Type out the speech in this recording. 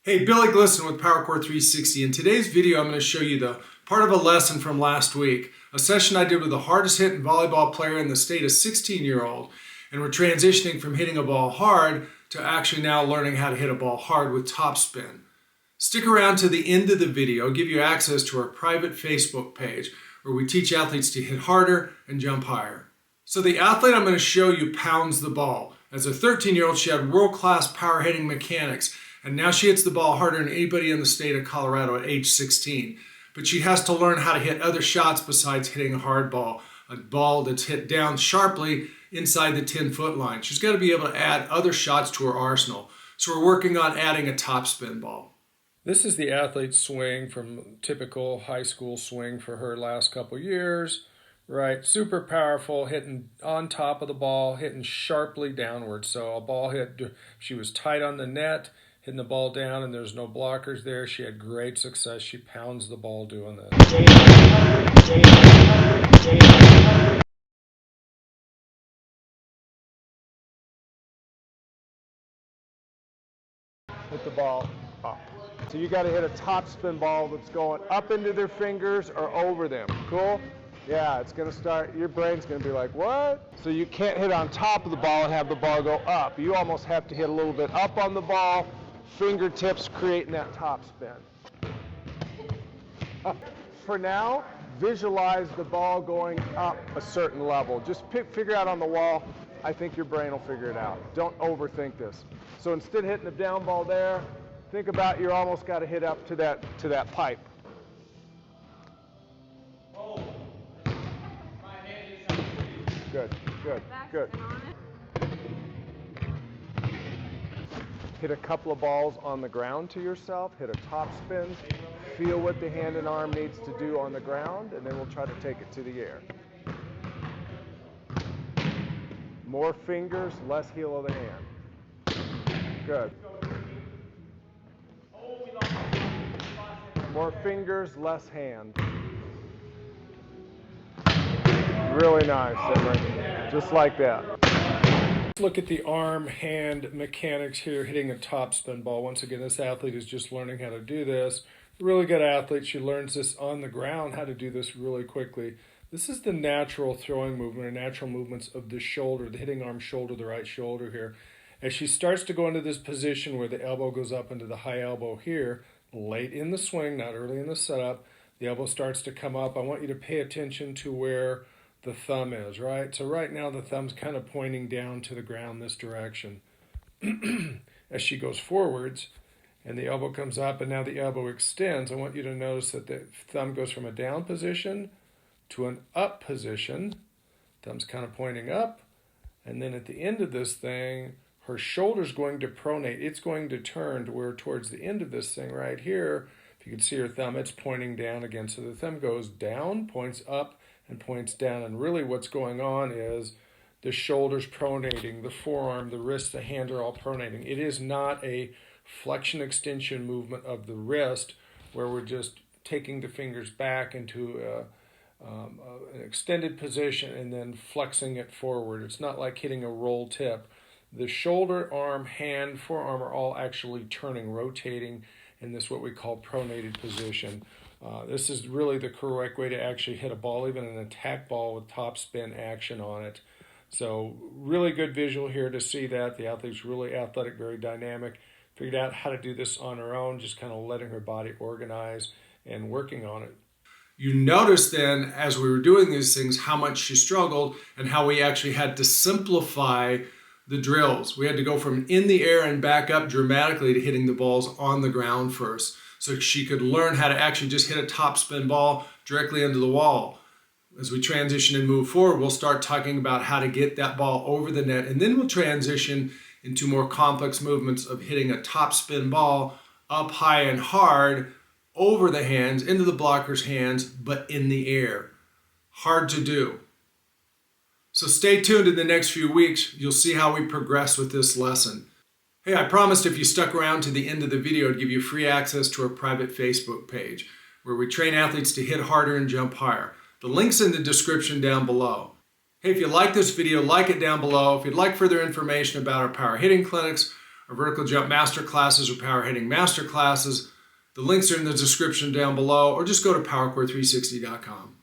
Hey, Billy Glisson with PowerCore 360. In today's video, I'm going to show you the part of a lesson from last week, a session I did with the hardest hitting volleyball player in the state, a 16-year-old, and we're transitioning from hitting a ball hard to actually now learning how to hit a ball hard with topspin. Stick around to the end of the video. I'll give you access to our private Facebook page where we teach athletes to hit harder and jump higher. So the athlete I'm going to show you pounds the ball. As a 13-year-old, she had world-class power hitting mechanics, and now she hits the ball harder than anybody in the state of Colorado at age 16. But she has to learn how to hit other shots besides hitting a hard ball, a ball that's hit down sharply inside the 10-foot line. She's got to be able to add other shots to her arsenal. So we're working on adding a topspin ball. This is the athlete's swing from typical high school swing for her last couple years. Right, super powerful, hitting on top of the ball, hitting sharply downward. So a ball hit, she was tight on the net, hitting the ball down, and there's no blockers there. She had great success. She pounds the ball doing this. Hit the ball up. So you got to hit a topspin ball that's going up into their fingers or over them. Cool? Yeah, it's going to start, your brain's going to be like, what? So you can't hit on top of the ball and have the ball go up. You almost have to hit a little bit up on the ball, fingertips creating that topspin. For now, visualize the ball going up a certain level. Just figure out on the wall. I think your brain will figure it out. Don't overthink this. So instead of hitting the down ball there, think about you almost got to hit up to that pipe. Good, good, good. Hit a couple of balls on the ground to yourself, hit a topspin, feel what the hand and arm needs to do on the ground, and then we'll try to take it to the air. More fingers, less heel of the hand. Good. More fingers, less hand. Really nice, Emery. Just like that. Let's look at the arm-hand mechanics here, hitting a topspin ball. Once again, this athlete is just learning how to do this. Really good athlete. She learns this on the ground, how to do this really quickly. This is the natural throwing movement or natural movements of the shoulder, the hitting arm shoulder, the right shoulder here. As she starts to go into this position where the elbow goes up into the high elbow here, late in the swing, not early in the setup, the elbow starts to come up. I want you to pay attention to where the thumb is, right? So right now the thumb's kind of pointing down to the ground this direction. As she goes forwards and the elbow comes up and now the elbow extends, I want you to notice that the thumb goes from a down position to an up position. Thumb's kind of pointing up, and then at the end of this thing, her shoulder's going to pronate. It's going to turn to where towards the end of this thing right here, if you can see her thumb, it's pointing down again. So the thumb goes down, points up, and points down. And really what's going on is the shoulder's pronating, the forearm, the wrist, the hand are all pronating. It is not a flexion extension movement of the wrist where we're just taking the fingers back into an extended position and then flexing it forward. It's not like hitting a roll tip. The shoulder, arm, hand, forearm are all actually turning, rotating in this what we call pronated position. This is really the correct way to actually hit a ball, even an attack ball with topspin action on it. So really good visual here to see that. The athlete's really athletic, very dynamic. Figured out how to do this on her own, just kind of letting her body organize and working on it. You notice then, as we were doing these things, how much she struggled and how we actually had to simplify the drills. We had to go from in the air and back up dramatically to hitting the balls on the ground first. So she could learn how to actually just hit a topspin ball directly into the wall. As we transition and move forward, we'll start talking about how to get that ball over the net, and then we'll transition into more complex movements of hitting a topspin ball up high and hard over the hands, into the blocker's hands, but in the air. Hard to do. So stay tuned in the next few weeks. You'll see how we progress with this lesson. Hey, I promised if you stuck around to the end of the video, I'd give you free access to our private Facebook page where we train athletes to hit harder and jump higher. The link's in the description down below. Hey, if you like this video, like it down below. If you'd like further information about our power hitting clinics our vertical jump master classes or power hitting master classes. The links are in the description down below, or just go to powercore360.com.